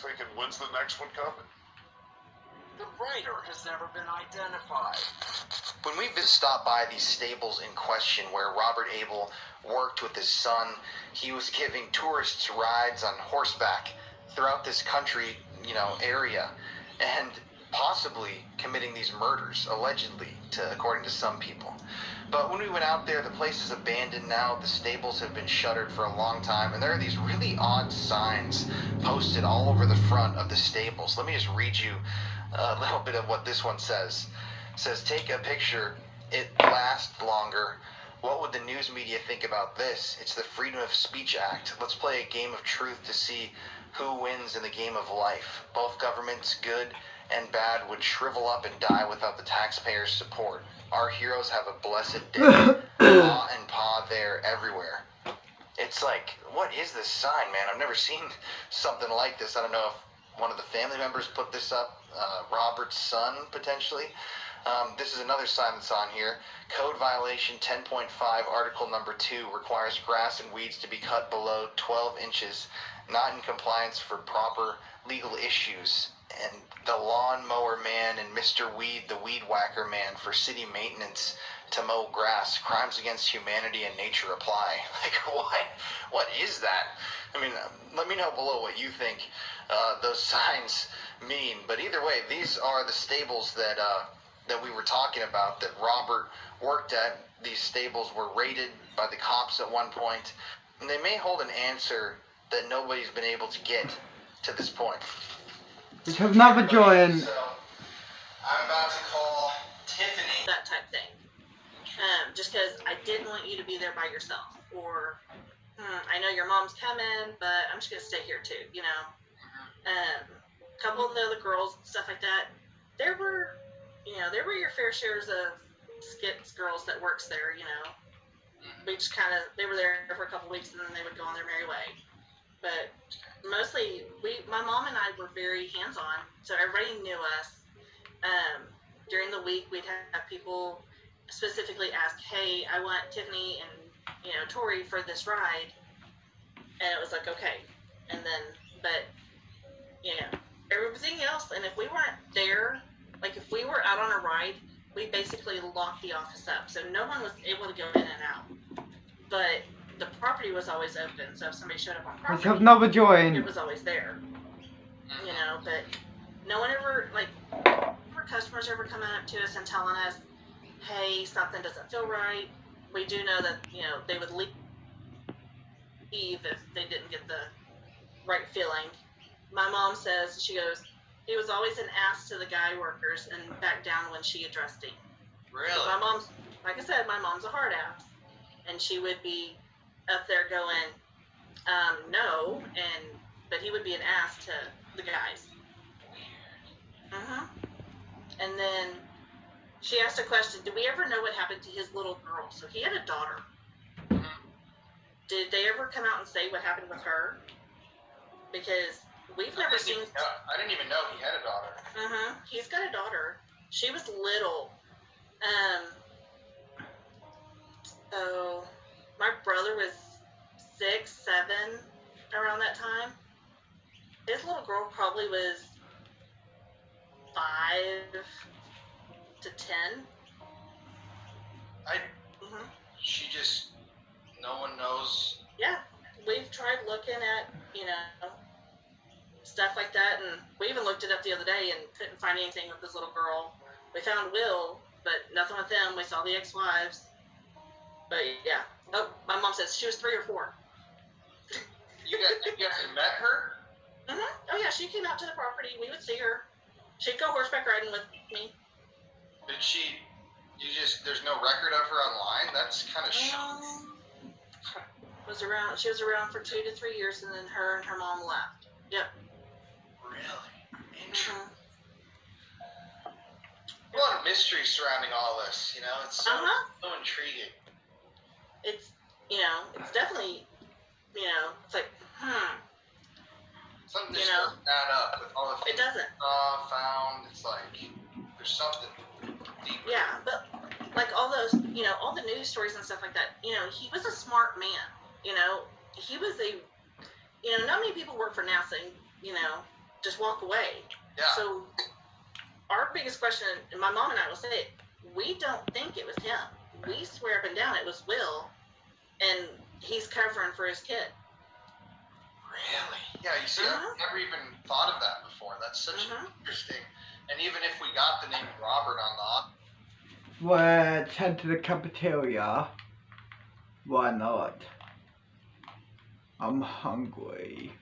thinking, when's the next one coming? The writer has never been identified. When we stopped by these stables in question where Robert Abel worked with his son, he was giving tourists rides on horseback throughout this country, area, and possibly committing these murders, allegedly, according to some people. But when we went out there, the place is abandoned now. The stables have been shuttered for a long time, and there are these really odd signs posted all over the front of the stables. Let me just read you a little bit of what this one says. It says, "Take a picture. It lasts longer. What would the news media think about this? It's the Freedom of Speech Act. Let's play a game of truth to see who wins in the game of life. Both governments, good and bad, would shrivel up and die without the taxpayers' support. Our heroes have a blessed day. Pa and Pa there everywhere." It's like, what is this sign, man? I've never seen something like this. I don't know if one of the family members put this up, Robert's son, potentially. This is another sign that's on here. Code violation 10.5, article number 2, requires grass and weeds to be cut below 12 inches, not in compliance for proper legal issues. And the lawnmower man and Mr. Weed, the weed whacker man, for city maintenance to mow grass. Crimes against humanity and nature apply. Like, what is that? I mean, let me know below what you think those signs mean. But either way, these are the stables that we were talking about, that Robert worked at. These stables were raided by the cops at one point, and they may hold an answer that nobody's been able to get to this point. Which have never joined. So, I'm about to call Tiffany. That type thing. Just because I didn't want you to be there by yourself. Or, I know your mom's coming, but I'm just going to stay here too, A couple of the other girls, stuff like that, there were your fair shares of skits girls that works there, We just they were there for a couple of weeks and then they would go on their merry way. But mostly, my mom and I were very hands-on, so everybody knew us. During the week, we'd have people specifically ask, "Hey, I want Tiffany and Tori for this ride," and it was like, okay. And then, but everything else. And if we weren't there, like if we were out on a ride, we basically locked the office up, so no one was able to go in and out. But the property was always open, so if somebody showed up on property, Which have never joined. it was always there. But no one ever, our customers ever coming up to us and telling us, "Hey, something doesn't feel right." We do know that, they would leave if they didn't get the right feeling. My mom says, she goes, he was always an ass to the guy workers and back down when she addressed him. Really? So my mom's, like I said, my mom's a hard ass. And she would be up there going, no, but he would be an ass to the guys. And then she asked a question, did we ever know what happened to his little girl? So he had a daughter. Did they ever come out and say what happened with her? Because we've never seen... I didn't even know he had a daughter. He's got a daughter. She was little. So my brother was 6, 7 around that time. His little girl probably was 5 to 10. She just, no one knows. Yeah, we've tried looking at, stuff like that, and we even looked it up the other day and couldn't find anything with this little girl. We found Will, but nothing with them. We saw the ex-wives. But yeah. Oh, my mom says she was 3 or 4. You guys met her? Oh yeah, she came out to the property. We would see her. She'd go horseback riding with me. Did she? There's no record of her online? That's kind of shocking. She was around for 2 to 3 years, and then her and her mom left. Yep. Really? Interesting. A lot of mystery surrounding all this, It's so intriguing. It's, it's definitely, it's like, Something just doesn't add up with all the things it doesn't. Found. It's like there's something deeper. Yeah, but like all those, all the news stories and stuff like that, he was a smart man. He was not many people work for NASA, just walk away. Yeah. So our biggest question, and my mom and I will say it, we don't think it was him. We swear up and down it was Will, and he's covering for his kid. Really? Yeah, you see, I've never even thought of that before. That's such interesting. And even if we got the name Robert on the... Let's head to the cafeteria. Why not? I'm hungry.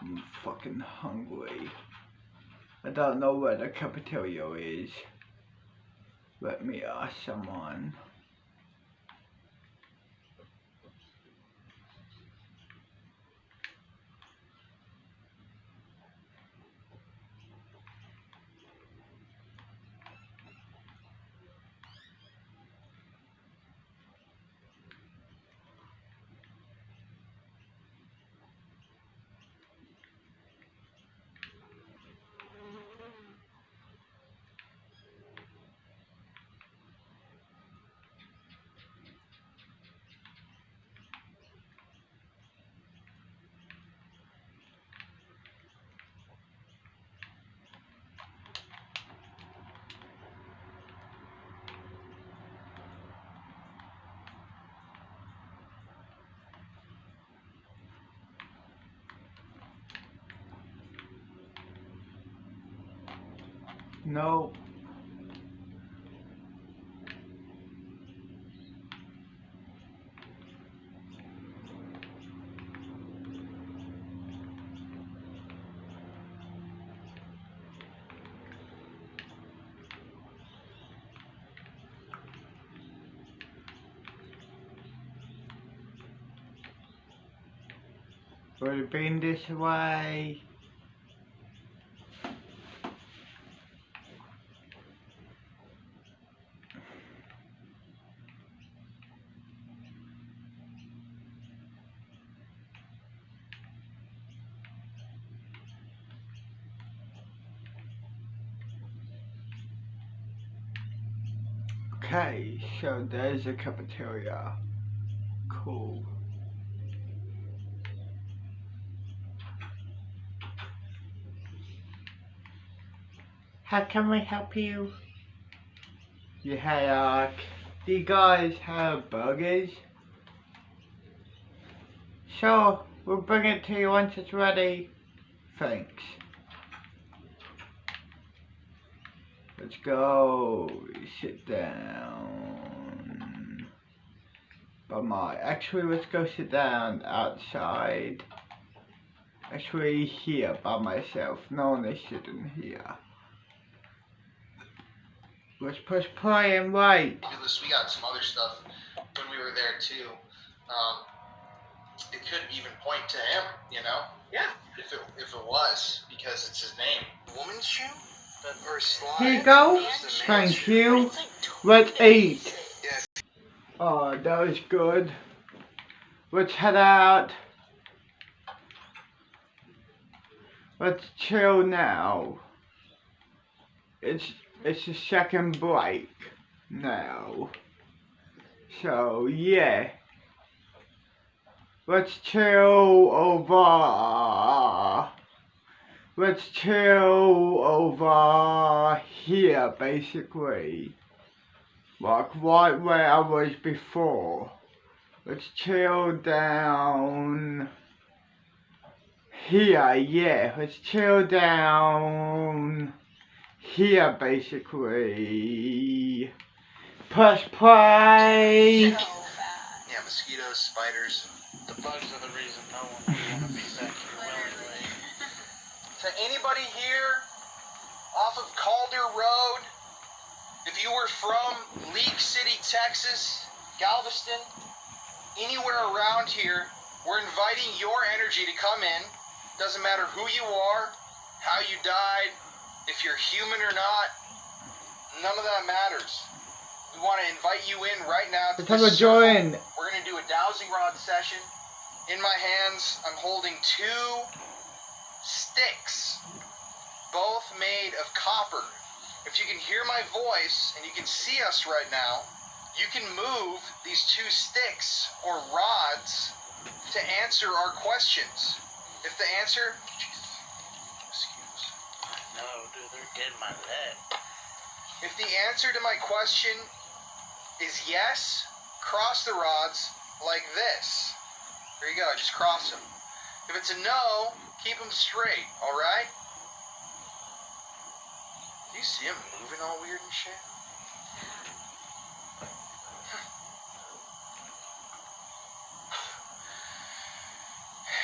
I'm fucking hungry. I don't know where the cafeteria is. Let me ask someone. No. Would have been this way. Okay, so there's a cafeteria. Cool. How can we help you? Yeah, do you guys have burgers? Sure, we'll bring it to you once it's ready. Thanks. Let's go. Sit down. Actually, let's go sit down outside. Actually, here by myself. No one is sitting here. Let's push play and wait. We got some other stuff when we were there too. It could even point to him, you know? Yeah. If it was, because it's his name. Woman's shoe? Or a slide? Here you go. Thank you. Let's eat. Oh, that was good. Let's head out. Let's chill now. It's the second break now. So yeah. Let's chill over. Let's chill over here, basically. Like right where I was before. Let's chill down here, yeah. Let's chill down here, basically. Press play. Yeah, mosquitoes, spiders. The bugs are the reason no one would want to be back here willingly. To anybody here off of Calder Road, if you were from League City, Texas, Galveston, anywhere around here, we're inviting your energy to come in. Doesn't matter who you are, how you died, if you're human or not, none of that matters. We want to invite you in right now. Let's have a join. We're going to do a dowsing rod session. In my hands, I'm holding 2 sticks, both made of copper. If you can hear my voice and you can see us right now, you can move these 2 sticks or rods to answer our questions. If the answer dude, they're getting my neck. If the answer to my question is yes, cross the rods like this. There you go, just cross them. If it's a no, keep them straight, alright? Do you see him moving all weird and shit?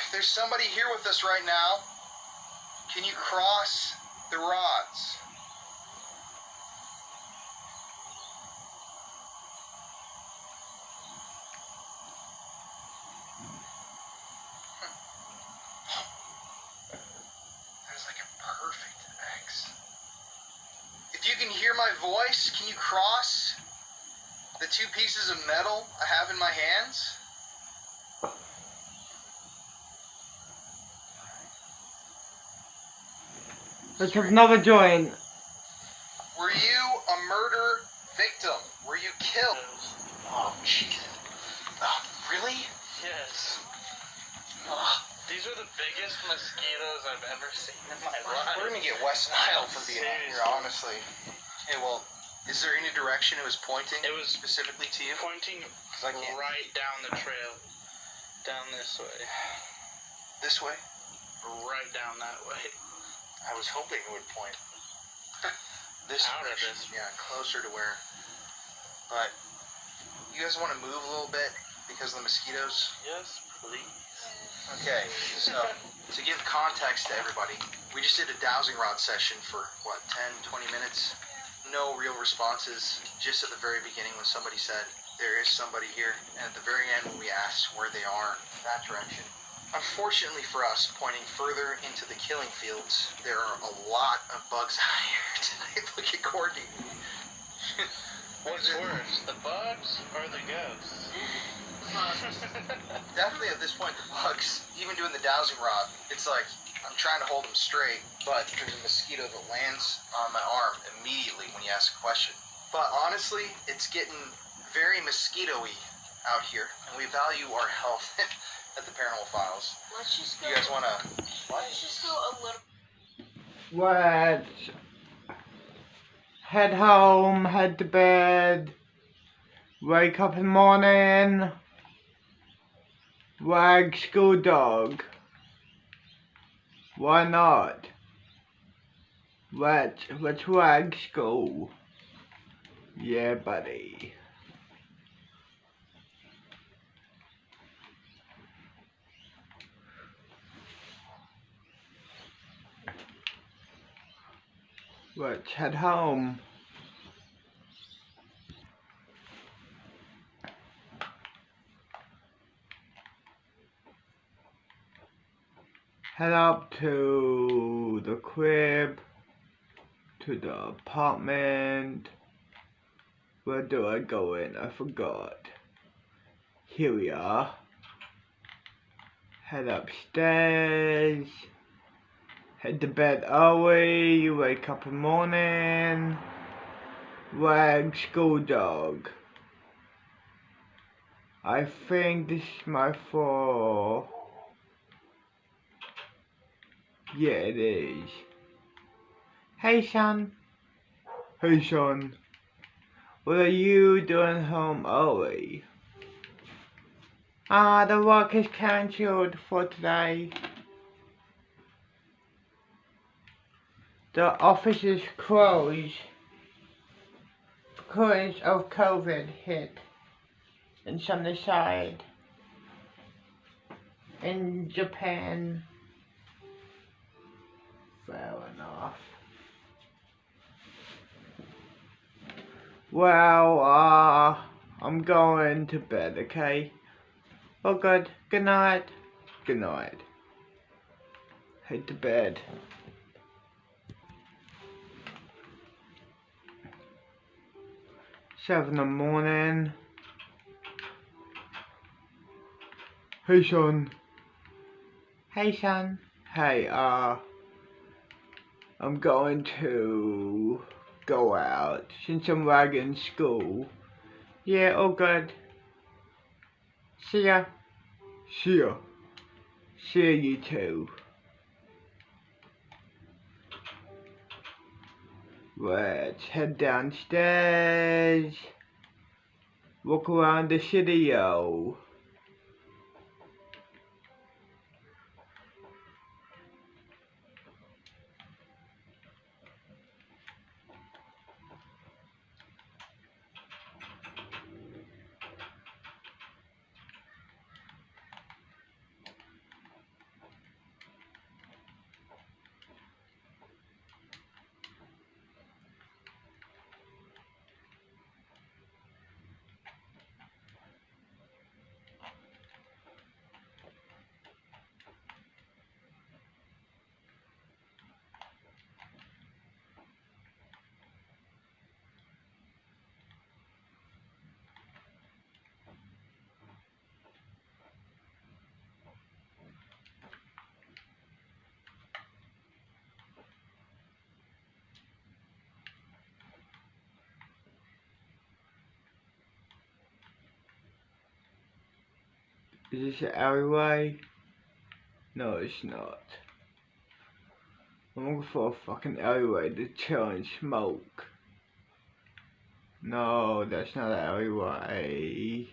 If there's somebody here with us right now, can you cross the rods? That is like a perfect X. If you can hear my voice, can you cross the two pieces of metal I have in my hands? Let's have another joint. Were you a murder victim? Were you killed? Oh, Jesus. Oh, really? Yes. Oh, These are the biggest mosquitoes I've ever seen in my life. we're gonna get West Nile for being out here, honestly. Hey, well, is there any direction it was pointing? It was specifically to you? pointing I can't- right down the trail. Down this way. This way? Right down that way. I was hoping it would point this Out of direction. this. Yeah, closer to where. But you guys want to move a little bit because of the mosquitoes? Yes, please. Okay, so to give context to everybody, we just did a dowsing rod session for what, 10, 20 minutes? No real responses. Just at the very beginning when somebody said there is somebody here, and at the very end when we asked where they are, that direction. Unfortunately for us, pointing further into the killing fields, there are a lot of bugs out here tonight. Look at Courtney. What's worse, the bugs or the ghosts? Definitely at this point, the bugs, even doing the dowsing rod, it's like I'm trying to hold them straight, but there's a mosquito that lands on my arm immediately when you ask a question. But honestly, it's getting very mosquito-y out here, and we value our health at the Paranormal Files. Let's just go. You guys want to... Let's just go a little. Let's head home, head to bed, wake up in the morning, wag school dog. Why not? Let's wag school. Yeah, buddy. Let's head home. Head up to the crib, to the apartment. Where do I go in? I forgot. Here we are. Head upstairs. Head to bed early, you wake up in the morning, wag school dog. I think this is my floor. Yeah, it is. Hey son. Hey son. What are you doing home early? The work is cancelled for today. The office is closed because of COVID hit in Sunnyside, in Japan. Fair enough. Well, I'm going to bed, okay? Oh good. Good night. Good night. Head to bed. 7 in the morning. Hey son. Hey son. Hey, I'm going to go out since I'm wagging school. Yeah, all good. See ya. See ya. See ya, you too. Let's head downstairs. Walk around the city, yo. Is this an alleyway? No, it's not. I'm looking for a fucking alleyway to chill and smoke. No, that's not an alleyway.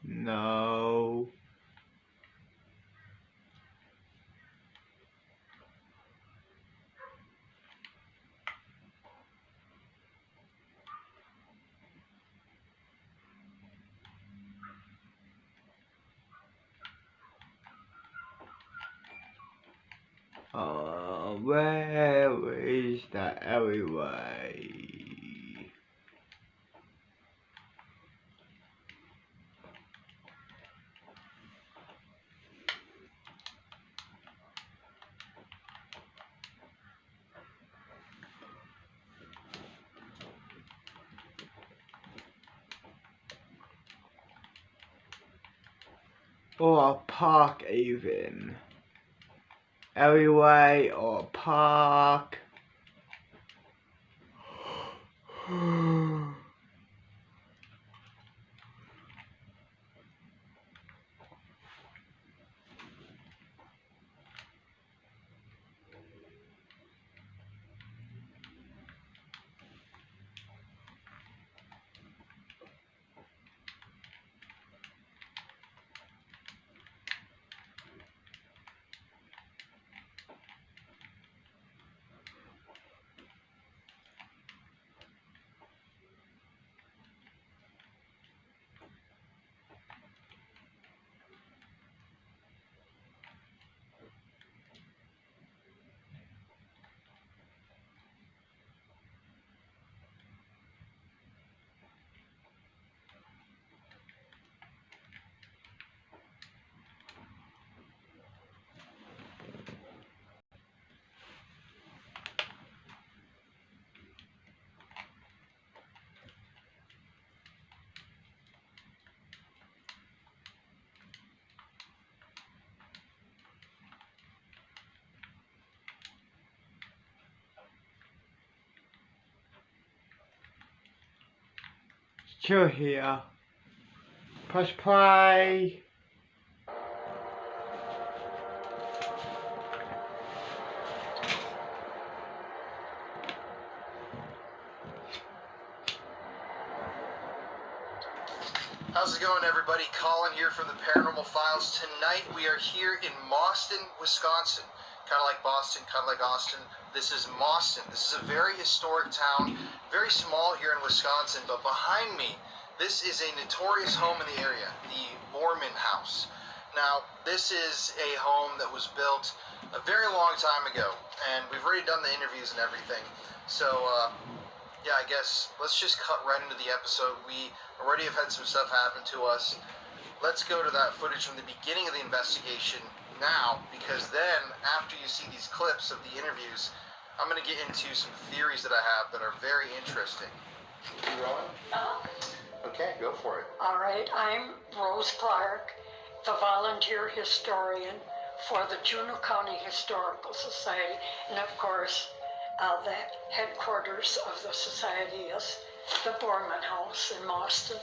No. Where is that alleyway? Or a park even. Alleyway or park. Chill here. Press play. How's it going, everybody? Colin here from the Paranormal Files. Tonight we are here in Mauston, Wisconsin. Kind of like Boston, kind of like Austin. This is Mauston. This is a very historic town, very small here in Wisconsin, but behind me, this is a notorious home in the area, the Mormon House. Now, this is a home that was built a very long time ago, and we've already done the interviews and everything. So, yeah, I guess let's just cut right into the episode. We already have had some stuff happen to us. Let's go to that footage from the beginning of the investigation now, because then, after you see these clips of the interviews, I'm going to get into some theories that I have that are very interesting. You rolling? Okay, go for it. All right, I'm Rose Clark, the volunteer historian for the Juneau County Historical Society, and of course, the headquarters of the society is the Borman house in Boston.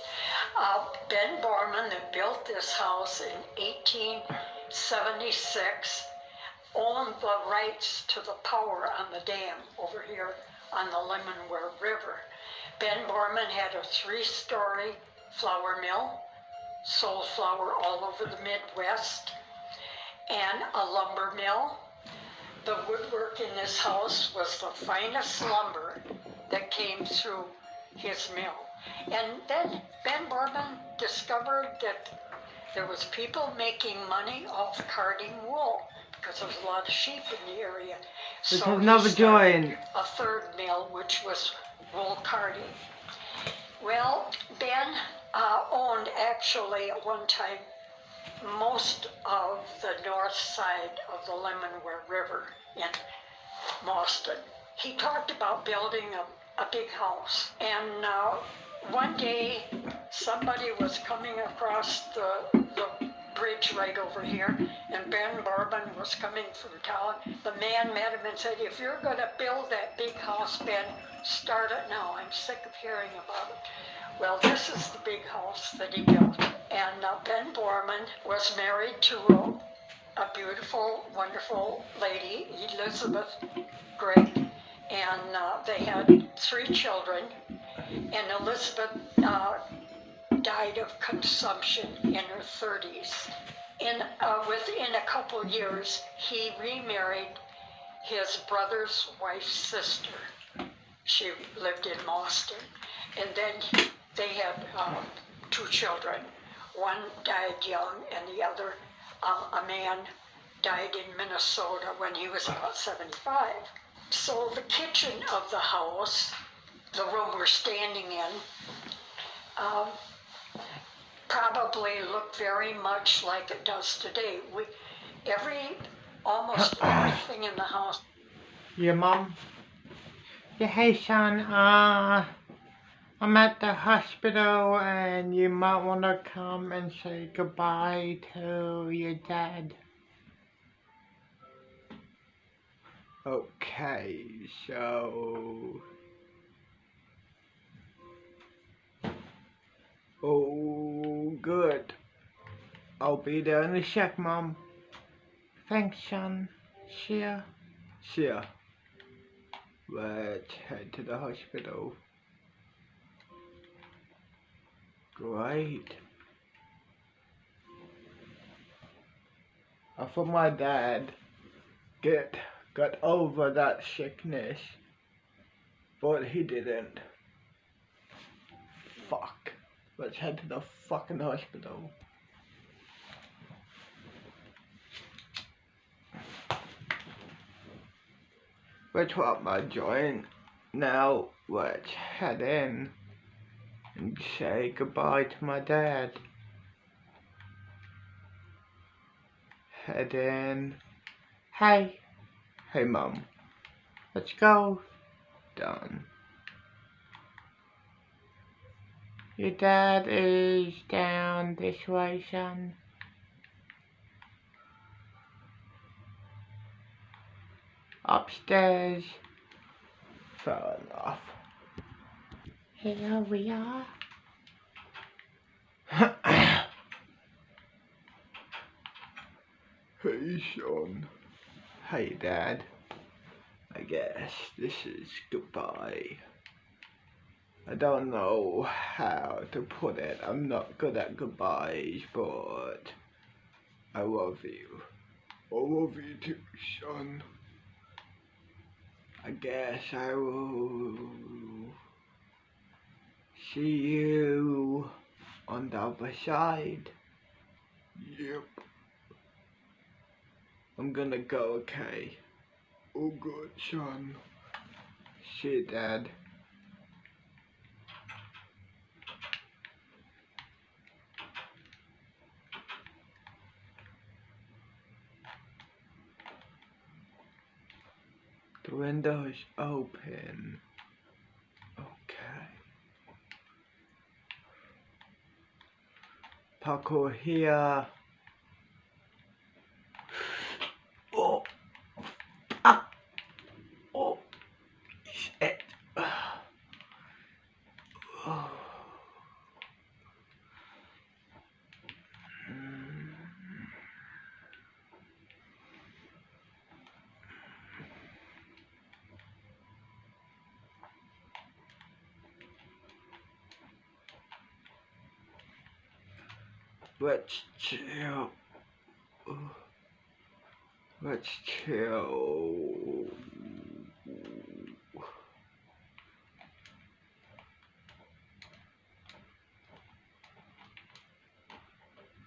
Ben Borman, that built this house in 1876, owned the rights to the power on the dam over here on the Lemonweir River. Ben Borman had a 3-story flour mill, sold flour all over the Midwest, and a lumber mill. The woodwork in this house was the finest lumber that came through his mill. And then Ben Borman discovered that there was people making money off carding wool because there was a lot of sheep in the area. This So is another he started joint. a third mill, which was wool carding. Well, Ben owned actually at one time most of the north side of the Lemonweir River in Boston. He talked about building a big house. And one day, somebody was coming across the bridge right over here, and Ben Borman was coming from town. The man met him and said, if you're going to build that big house, Ben, start it now. I'm sick of hearing about it. Well, this is the big house that he built. And Ben Borman was married to a beautiful, wonderful lady, Elizabeth Gray, and they had 3 children. And Elizabeth died of consumption in her 30s. Within a couple years, he remarried his brother's wife's sister. She lived in Boston. And then they had 2 children. One died young, and the other, a man, died in Minnesota when he was about 75. So the kitchen of the house, the room we're standing in, probably looked very much like it does today. Almost everything in the house. Yeah, Mom? Yeah, hey, son, I'm at the hospital and you might want to come and say goodbye to your dad. Okay, so... Oh, good. I'll be there in a sec, Mom. Thanks, son. See ya. See ya. Let's head to the hospital. Great. I thought my dad got over that sickness, but he didn't. Fuck. Let's head to the fucking hospital. Let's swap my joint. Now let's head in and say goodbye to my dad. Head in. Hey. Hey, Mum. Let's go. Done. Your dad is down this way, son. Upstairs. Fair enough. Here we are. Hey, son. Hey, Dad. I guess this is goodbye. I don't know how to put it. I'm not good at goodbyes, but I love you. I love you too, son. I guess I will see you on the other side. Yep. I'm gonna go, okay? Oh, good, son. See you, Dad. The window is open. Okay. Parkour here. Oh. Ah. Oh. Shit. Oh. Let's chill. Let's chill.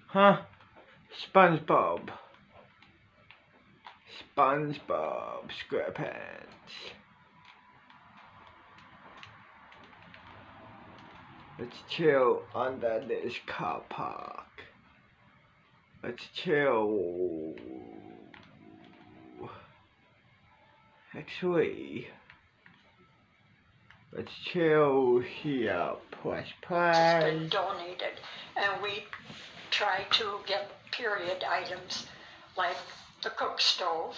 Huh? SpongeBob. SpongeBob SquarePants. Let's chill under this car park. Let's chill. Actually, let's chill here. Press play. It's been donated, and we try to get period items like the cook stove.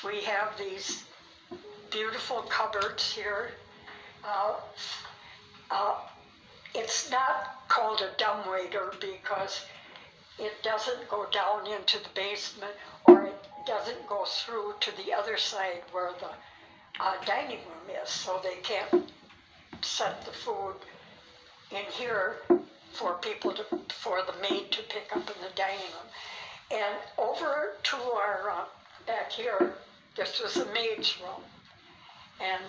We have these beautiful cupboards here. It's not called a dumbwaiter because it doesn't go down into the basement, or it doesn't go through to the other side where the dining room is, so they can't set the food in here for the maid to pick up in the dining room. And over to our back here, this was the maid's room. And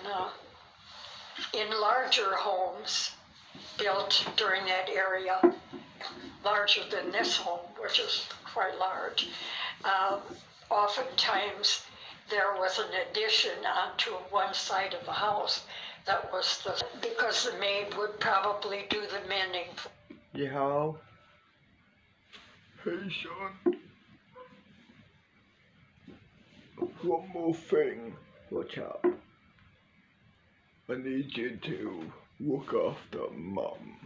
in larger homes built during that area, larger than this home, which is quite large, oftentimes there was an addition onto one side of the house that was because the maid would probably do the mending. Yeah. Hey son. One more thing. Watch up. I need you to look after Mum.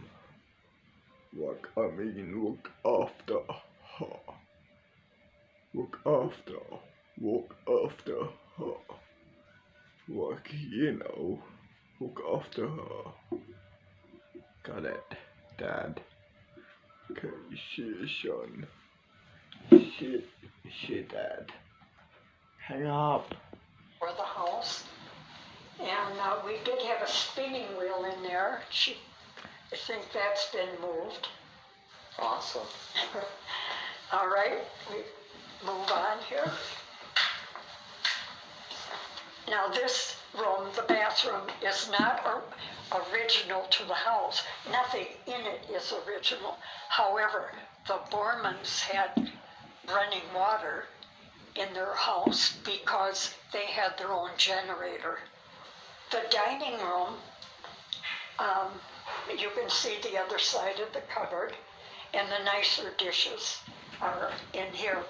Look after her. Look after her. Look after her. Got it, Dad. Okay, see you, son. See, Dad. Hang up. For the house. And we did have a spinning wheel in there. I think that's been moved. Awesome. All right, we move on here. Now this room, the bathroom, is not original to the house. Nothing in it is original. However, the Bormans had running water in their house because they had their own generator. The dining room, you can see the other side of the cupboard, and the nicer dishes are in here,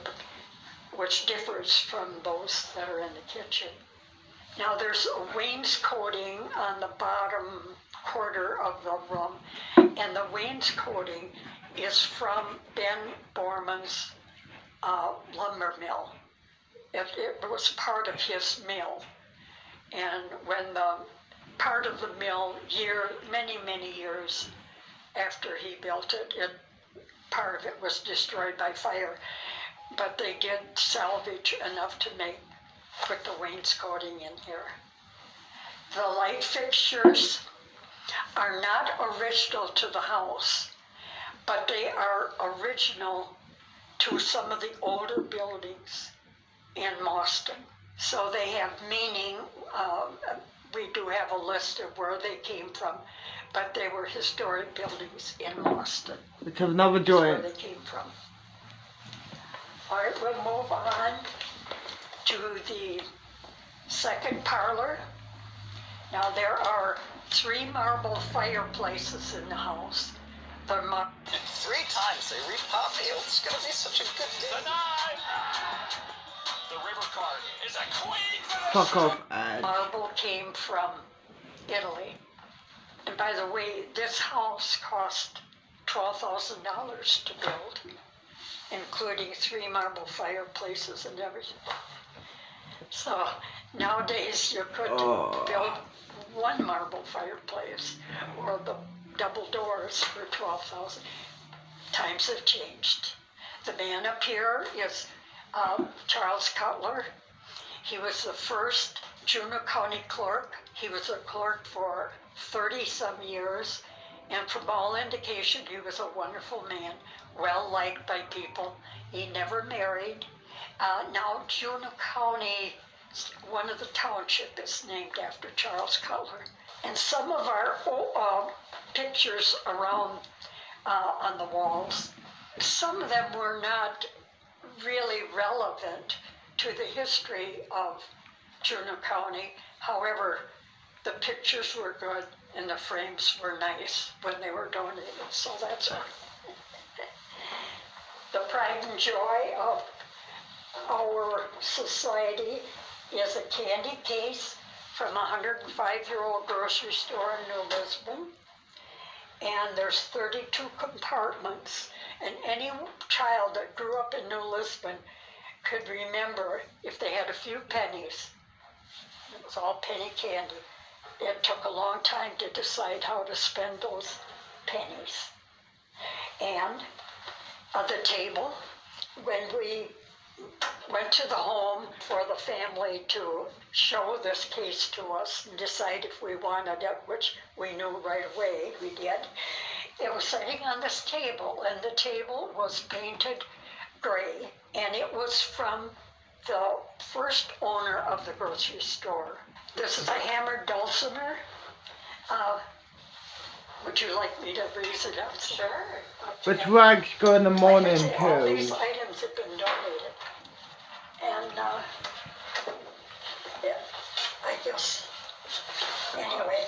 which differs from those that are in the kitchen. Now there's a wainscoting on the bottom quarter of the room, and the wainscoting is from Ben Borman's lumber mill. It was part of his mill. And when the part of the mill, many years after he built it, part of it was destroyed by fire. But they did salvage enough to put the wainscoting in here. The light fixtures are not original to the house, but they are original to some of the older buildings in Mauston. So they have meaning. We do have a list of where they came from, but they were historic buildings in Mauston. Let's have another joint. That's where they came from. All right, we'll move on to the second parlor. Now there are 3 marble fireplaces in the house. They're 3 times they repop me. It's gonna be such a good day. The river card is a queen for the Fuck off, ad. marble came from Italy. And by the way, this house cost $12,000 to build, including 3 marble fireplaces and everything. So nowadays you could build 1 marble fireplace, or the double doors for $12,000. Times have changed. The man up here is Charles Cutler. He was the first Juneau County clerk. He was a clerk for 30-some years, and from all indication, he was a wonderful man, well liked by people. He never married. Now Juneau County, one of the township is named after Charles Cutler. And some of our pictures around on the walls, some of them were not really relevant to the history of Juneau County. However, the pictures were good and the frames were nice when they were donated, so that's all. The pride and joy of our society is a candy case from a 105-year-old grocery store in New Lisbon. And there's 32 compartments. And any child that grew up in New Lisbon could remember if they had a few pennies, it was all penny candy. It took a long time to decide how to spend those pennies. And at the table, when we went to the home for the family to show this case to us and decide if we wanted it, which we knew right away we did. It was sitting on this table, and the table was painted gray, and it was from the first owner of the grocery store. This is a hammered dulcimer. Would you like me to raise it up? Sure. Okay. Which rags go in the morning Like I say, all these too? items have been donated. And yeah, I guess, anyway,